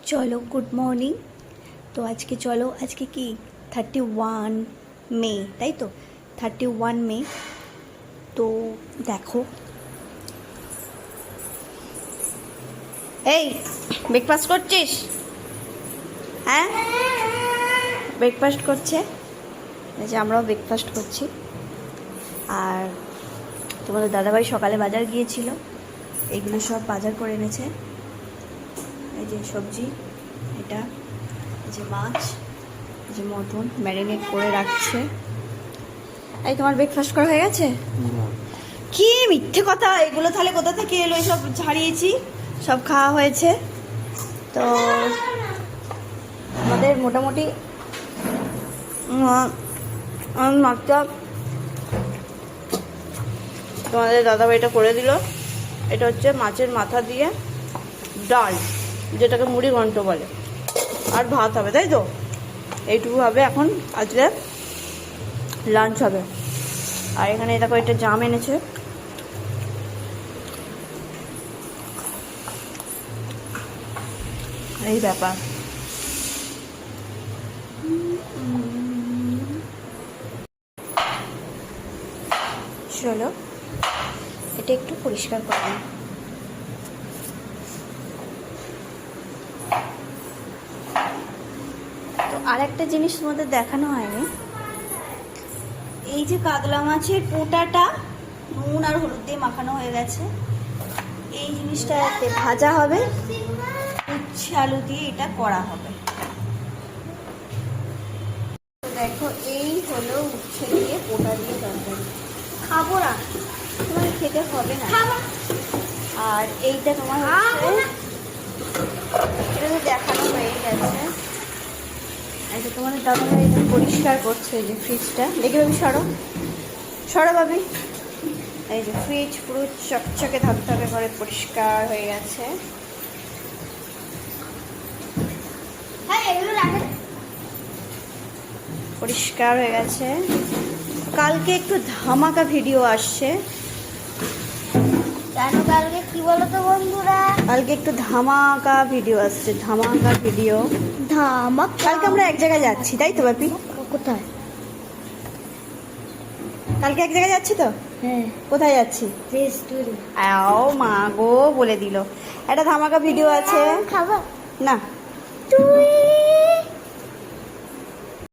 चलो good morning. तो आज के चलो आज के की 31 मे ताई तो 31 मे। तो देखो এই ব্রেকফাস্ট করছিস? হ্যাঁ ব্রেকফাস্ট করছে, এই যে আমরাও ব্রেকফাস্ট করছি। আর তোমাদের দাদাভাই সকালে বাজার গিয়েছিল, এগুলো সব বাজার করে এনেছে। এই যে সবজি, এটা এই যে মাছ, এই যে মটন ম্যারিনেট করে রাখছে। এই তোমার ব্রেকফাস্ট করা হয়ে গেছে? কি মিথ্যে কথা, এগুলো তাহলে কোথা থেকে এলো? সব ছাড়িয়েছি, সব খাওয়া হয়েছে। তো আমাদের মোটামুটি মাছটা তোমাদের দাদাভাইটা করে দিল। এটা হচ্ছে মাছের মাথা দিয়ে ডাল, যেটাকে মুড়ি ঘন্ট বলে, আর ভাত হবে, তাই তো? এইটুকু হবে এখন, আজকে লাঞ্চ হবে। আর এখানে দেখো এটা জাম এনেছে, এই ব্যাপার। চলো এটা একটু পরিষ্কার করবো। তো আর একটা জিনিস তোমাদের দেখানো হয়নি, এই যে কাতলা মাছের পোটাটা নুন আর হলুদ দিয়ে মাখানো হয়ে গেছে। এই জিনিসটা ভাজা হবে, উচ্ছে আলু দিয়ে এটা করা হবে। দেখো এই হলো উচ্ছে দিয়ে পোটা দিয়ে তরকারি। খাবো না, তোমার খেতে হবে না। আর এইটা তোমার এটা তো দেখানো হয়ে গেছে। আচ্ছা তোমাদের দাদাভাই এটা পরিষ্কার করছে, এই যে ফ্রিজটা দেখে ভাবি, সরো ভাবি। এই যে ফ্রিজ পুরো চকচকে ধকধকে করে পরিষ্কার হয়ে গেছে। পরিষ্কার হয়ে গেছে। কালকে একটু ধামাকা ভিডিও আসছে। কালকে কি বলো তো বন্ধুরা, কালকে একটু ধামাকা ভিডিও আসছে, ধামাকা ভিডিও। কালকে আমরা এক জায়গায় যাচ্ছি, তাই তো বাপি? কোথায়? কালকে এক জায়গায় যাচ্ছি তো। হ্যাঁ। কোথায় যাচ্ছি? রেস্টুরেন্ট। আও মা গো, বলে দিল। একটা ধামাকা ভিডিও আছে। খাবো না।